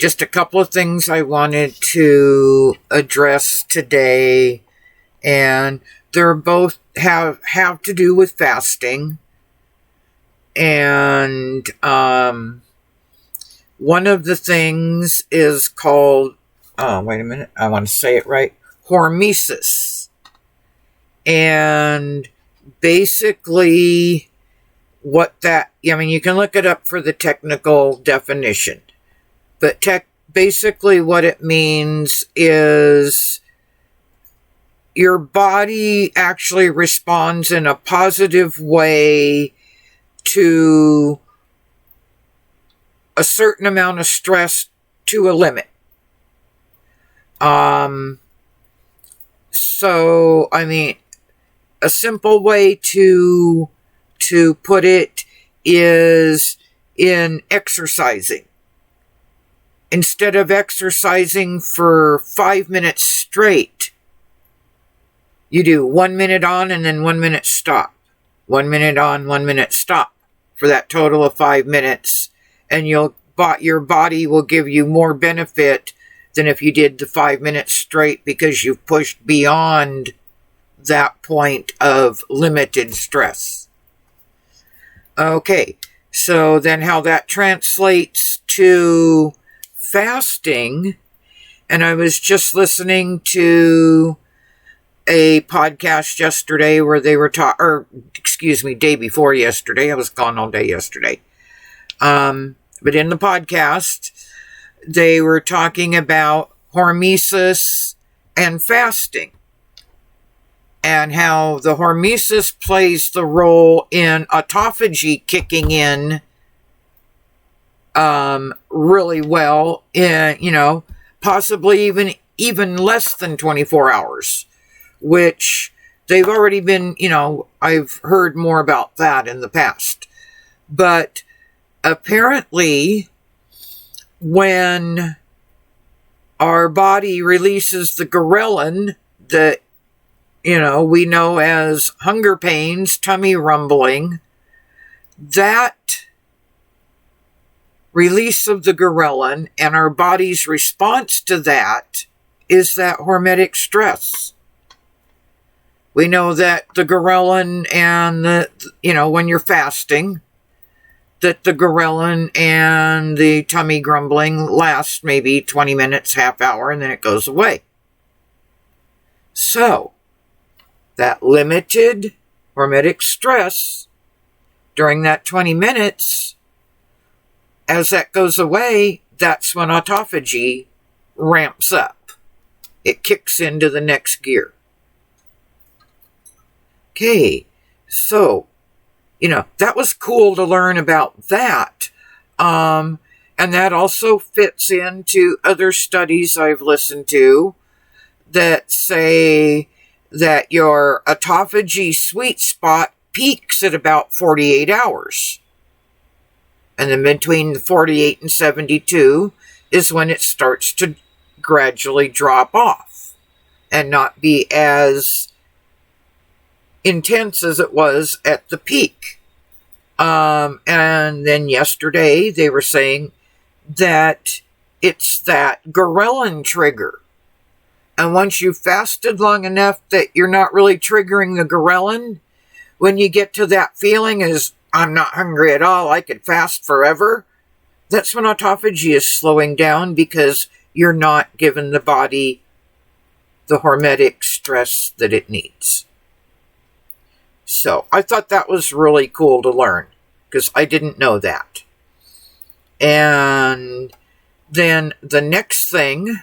just a couple of things I wanted to address today, and they're both have to do with fasting. And one of the things is called, wait a minute, I want to say it right, hormesis. And basically what that, I mean, you can look it up for the technical definition, but basically what it means is your body actually responds in a positive way to a certain amount of stress to a limit. So, I mean, a simple way to put it is in exercising. Instead of exercising for 5 minutes straight, you do 1 minute on and then 1 minute stop. 1 minute on, 1 minute stop for that total of 5 minutes. And your body will give you more benefit than if you did the 5 minutes straight, because you've pushed beyond that point of limited stress. Okay, so then how that translates to fasting, and I was just listening to a podcast yesterday where they were day before yesterday. I was gone all day yesterday. But in the podcast, they were talking about hormesis and fasting, and how the hormesis plays the role in autophagy kicking in really well in, possibly even less than 24 hours, which they've already been, I've heard more about that in the past. But apparently, when our body releases the ghrelin that, we know as hunger pains, tummy rumbling, that release of the ghrelin and our body's response to that is that hormetic stress. We know that the ghrelin and when you're fasting, that the ghrelin and the tummy grumbling lasts maybe 20 minutes, half hour, and then it goes away. So, that limited hormetic stress during that 20 minutes, as that goes away, that's when autophagy ramps up. It kicks into the next gear. Okay, so, that was cool to learn about that. And that also fits into other studies I've listened to that say that your autophagy sweet spot peaks at about 48 hours. And then between 48 and 72 is when it starts to gradually drop off and not be as intense as it was at the peak. And then yesterday they were saying that it's that ghrelin trigger. And once you've fasted long enough that you're not really triggering the ghrelin, when you get to that feeling as I'm not hungry at all, I could fast forever, that's when autophagy is slowing down, because you're not giving the body the hormetic stress that it needs. So I thought that was really cool to learn, because I didn't know that. And then the next thing,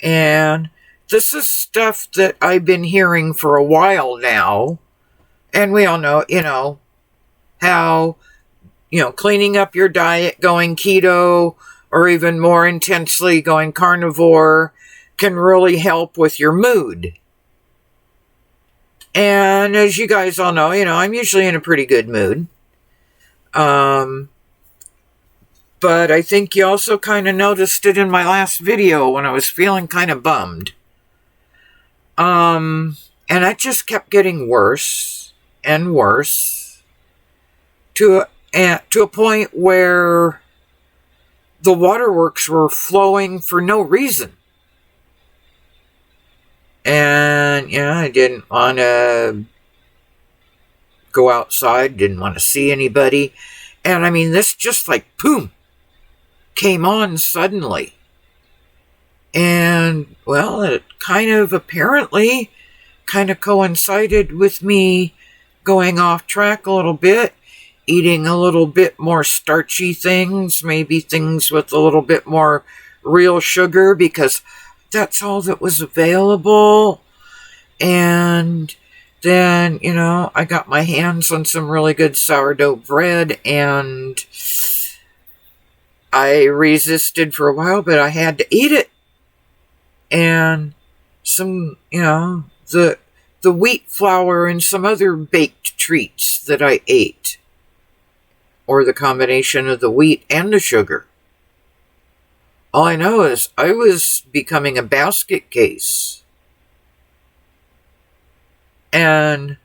and this is stuff that I've been hearing for a while now, and we all know, how, cleaning up your diet, going keto, or even more intensely going carnivore, can really help with your mood. And as you guys all know, I'm usually in a pretty good mood. But I think you also kind of noticed it in my last video when I was feeling kind of bummed. And that just kept getting worse and worse to a point where the waterworks were flowing for no reason. And, I didn't want to go outside, didn't want to see anybody. And I mean, this just like, boom, came on suddenly. And, well, it apparently coincided with me going off track a little bit, eating a little bit more starchy things, maybe things with a little bit more real sugar, because that's all that was available. And then, I got my hands on some really good sourdough bread, and I resisted for a while, but I had to eat it. And some, the wheat flour and some other baked treats that I ate, or the combination of the wheat and the sugar. All I know is I was becoming a basket case. And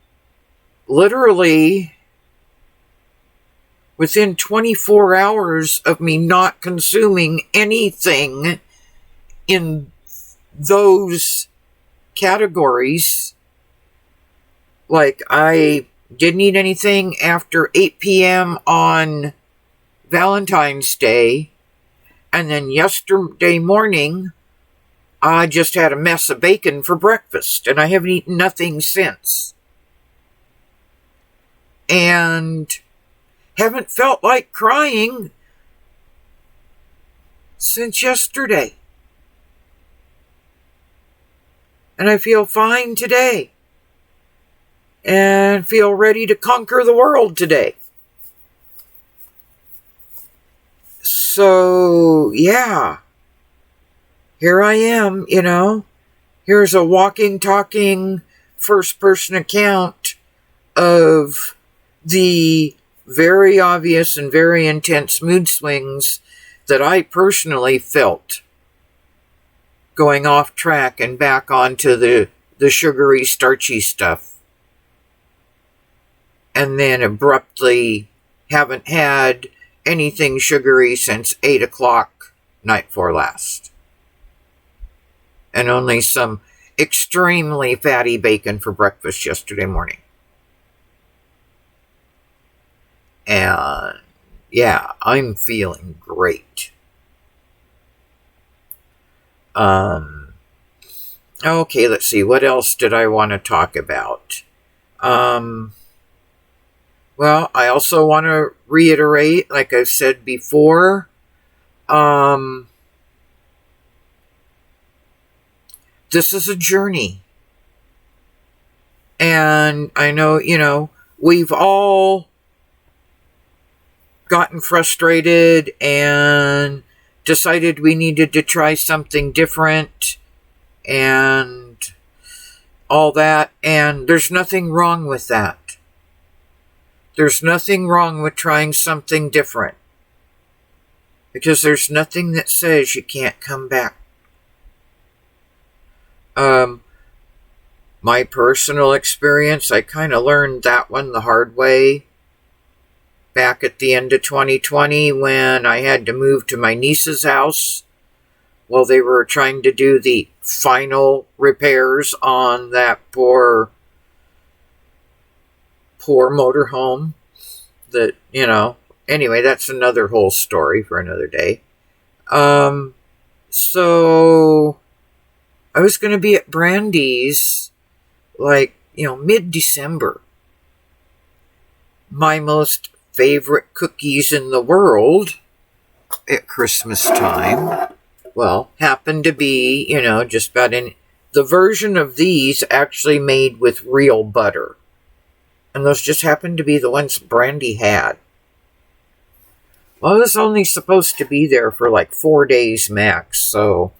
literally, within 24 hours of me not consuming anything in those categories, like I didn't eat anything after 8 p.m. on Valentine's Day, and then yesterday morning, I just had a mess of bacon for breakfast, and I haven't eaten nothing since. And haven't felt like crying since yesterday. And I feel fine today. And feel ready to conquer the world today. So, yeah. Here I am, Here's a walking, talking, first-person account of the very obvious and very intense mood swings that I personally felt going off track and back onto the sugary, starchy stuff. And then abruptly haven't had anything sugary since 8 o'clock night before last. And only some extremely fatty bacon for breakfast yesterday morning. And yeah, I'm feeling great. Okay, let's see. What else did I want to talk about? Well, I also want to reiterate, like I've said before, this is a journey. And I know, we've all gotten frustrated and decided we needed to try something different and all that. And there's nothing wrong with that. There's nothing wrong with trying something different. Because there's nothing that says you can't come back. My personal experience, I kind of learned that one the hard way back at the end of 2020 when I had to move to my niece's house while they were trying to do the final repairs on that poor motorhome that, anyway, that's another whole story for another day. So I was going to be at Brandy's mid-December. My most favorite cookies in the world at Christmas time, happened to be, just about the version of these actually made with real butter. And those just happened to be the ones Brandy had. Well, I was only supposed to be there for 4 days max, so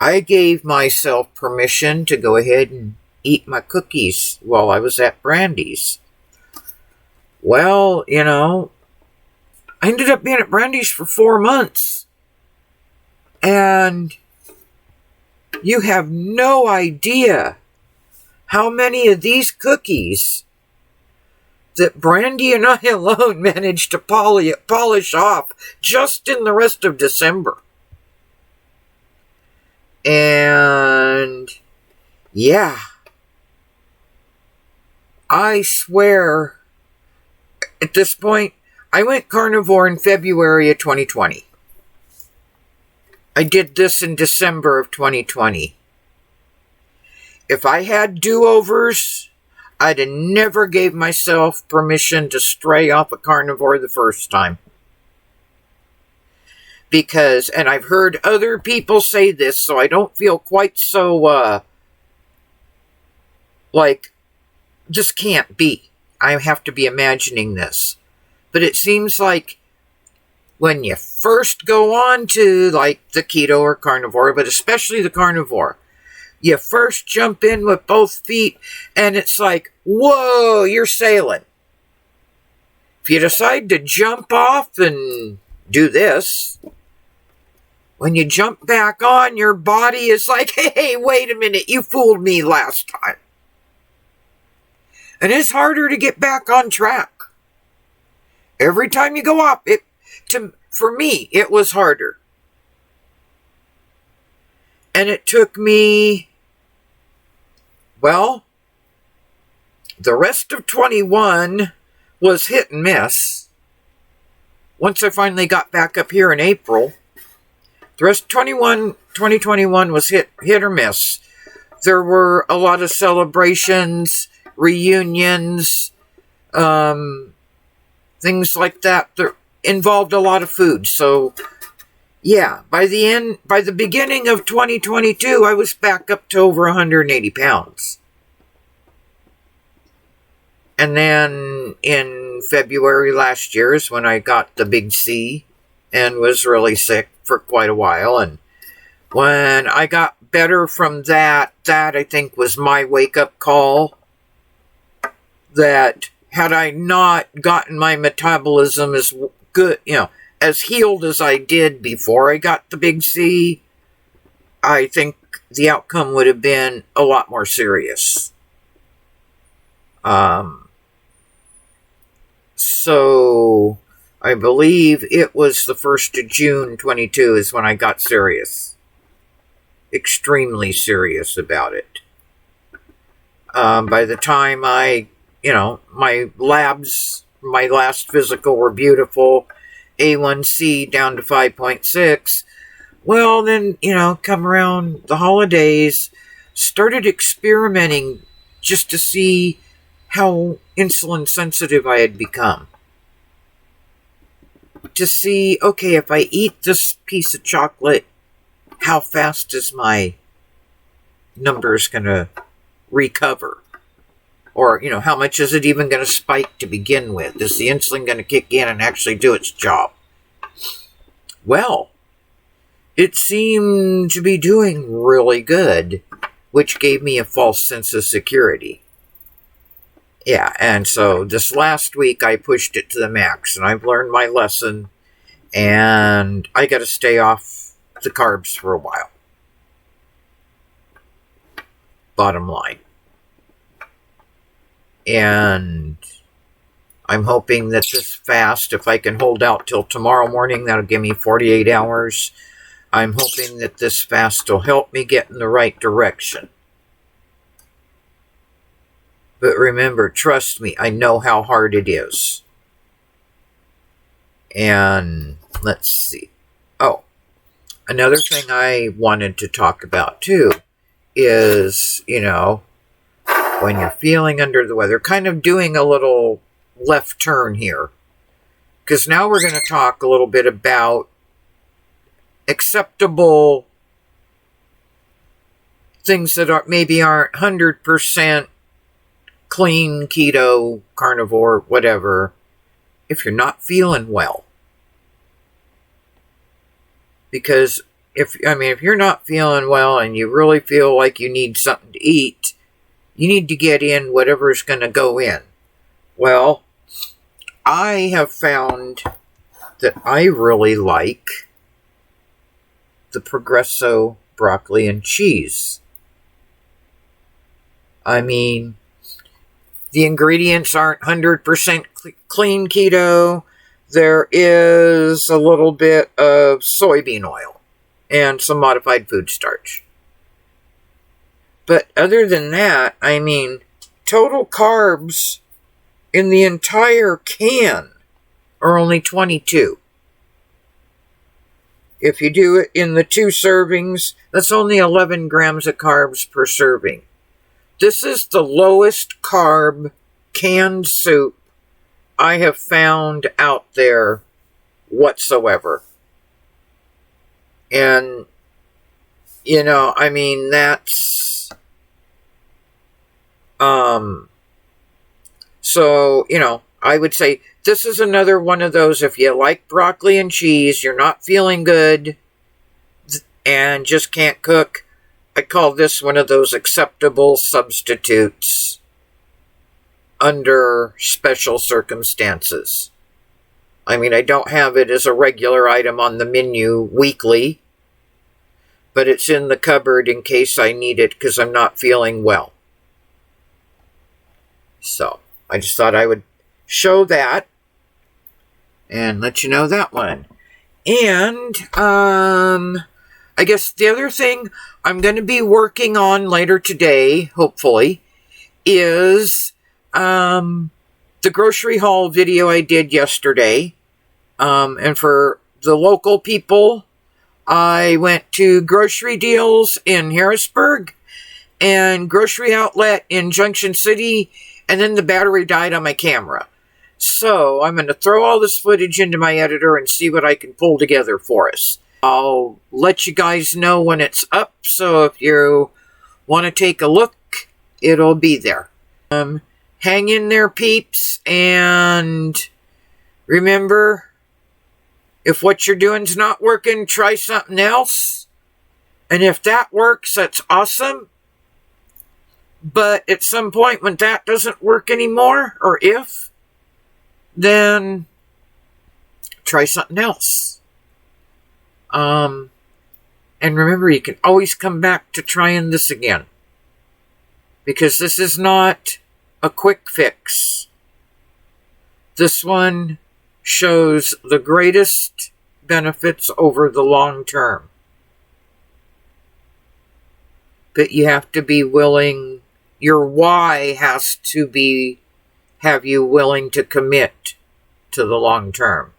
I gave myself permission to go ahead and eat my cookies while I was at Brandy's. Well, I ended up being at Brandy's for 4 months. And you have no idea how many of these cookies that Brandy and I alone managed to polish off just in the rest of December. And yeah, I swear at this point, I went carnivore in February of 2020. I did this in December of 2020. If I had do-overs, I'd have never gave myself permission to stray off a carnivore the first time. Because, and I've heard other people say this, so I don't feel quite so, like, this can't be. I have to be imagining this. But it seems like when you first go on to, like, the keto or carnivore, but especially the carnivore, you first jump in with both feet, and it's like, whoa, you're sailing. If you decide to jump off and do this, when you jump back on, your body is like, hey, wait a minute, you fooled me last time. And it's harder to get back on track. Every time you go up, for me, it was harder. And it took me, well, the rest of 21 was hit and miss. Once I finally got back up here in April, the rest of 2021 was hit or miss. There were a lot of celebrations, reunions, things like that involved a lot of food. So, yeah, by the beginning of 2022, I was back up to over 180 pounds. And then in February last year is when I got the big C and was really sick for quite a while. And when I got better from that I think was my wake-up call. That had I not gotten my metabolism as good, as healed as I did before I got the big C, I think the outcome would have been a lot more serious. So I believe it was the 1st of June 22 is when I got serious. Extremely serious about it. By the time my labs, my last physical were beautiful, A1C down to 5.6. Well, then, come around the holidays, started experimenting just to see how insulin sensitive I had become. To see, okay, if I eat this piece of chocolate, how fast is my numbers going to recover? Or, how much is it even going to spike to begin with? Is the insulin going to kick in and actually do its job? Well, it seemed to be doing really good, which gave me a false sense of security. Yeah, and so this last week I pushed it to the max, and I've learned my lesson, and I got to stay off the carbs for a while. Bottom line. And I'm hoping that this fast, if I can hold out till tomorrow morning, that'll give me 48 hours. I'm hoping that this fast will help me get in the right direction. But remember, trust me, I know how hard it is. And let's see. Oh, another thing I wanted to talk about too is, when you're feeling under the weather, kind of doing a little left turn here. Because now we're going to talk a little bit about acceptable things that maybe aren't 100% clean, keto, carnivore, whatever, if you're not feeling well. Because if you're not feeling well and you really feel like you need something to eat, you need to get in whatever's going to go in. Well, I have found that I really like the Progresso broccoli and cheese. The ingredients aren't 100% clean keto. There is a little bit of soybean oil and some modified food starch. But other than that, I mean, total carbs in the entire can are only 22. If you do it in the 2 servings, that's only 11 grams of carbs per serving. This is the lowest carb canned soup I have found out there whatsoever. And, you know, I mean, that's, so, you know, I would say this is another one of those, if you like broccoli and cheese, you're not feeling good, and just can't cook, I call this one of those acceptable substitutes under special circumstances. I mean, I don't have it as a regular item on the menu weekly, but it's in the cupboard in case I need it because I'm not feeling well. So, I just thought I would show that and let you know that one. And, I guess the other thing I'm going to be working on later today, hopefully, is the grocery haul video I did yesterday. And for the local people, I went to Grocery Deals in Harrisburg and Grocery Outlet in Junction City, and then the battery died on my camera. So I'm going to throw all this footage into my editor and see what I can pull together for us. I'll let you guys know when it's up, so if you want to take a look, it'll be there. Hang in there, peeps, and remember, if what you're doing's not working, try something else. And if that works, that's awesome. But at some point when that doesn't work anymore, or if, then try something else. And remember, you can always come back to trying this again. Because this is not a quick fix. This one shows the greatest benefits over the long term. But you have to be willing, your why has to have you willing to commit to the long term.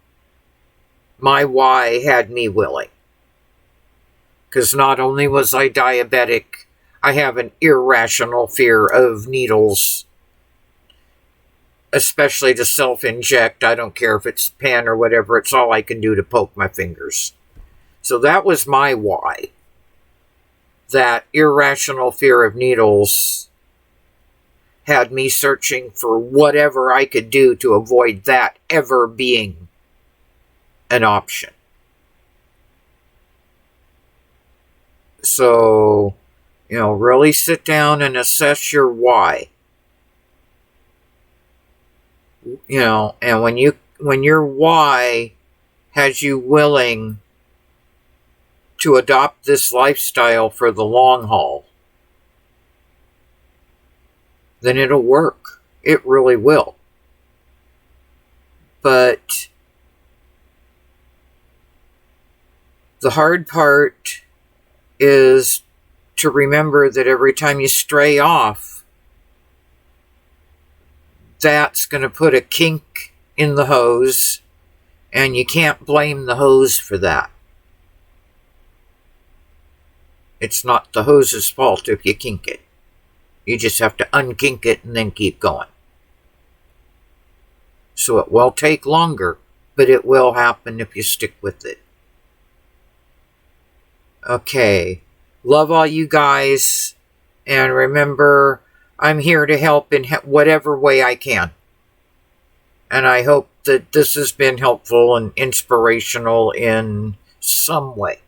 My why had me willing. Because not only was I diabetic, I have an irrational fear of needles, especially to self-inject. I don't care if it's pen or whatever, it's all I can do to poke my fingers. So that was my why. That irrational fear of needles had me searching for whatever I could do to avoid that ever being an option. So, you know, really sit down and assess your why. You know, and when your why has you willing to adopt this lifestyle for the long haul, then it'll work. It really will. But the hard part is to remember that every time you stray off, that's going to put a kink in the hose, and you can't blame the hose for that. It's not the hose's fault if you kink it. You just have to unkink it and then keep going. So it will take longer, but it will happen if you stick with it. Okay. Love all you guys. And remember, I'm here to help in whatever way I can. And I hope that this has been helpful and inspirational in some way.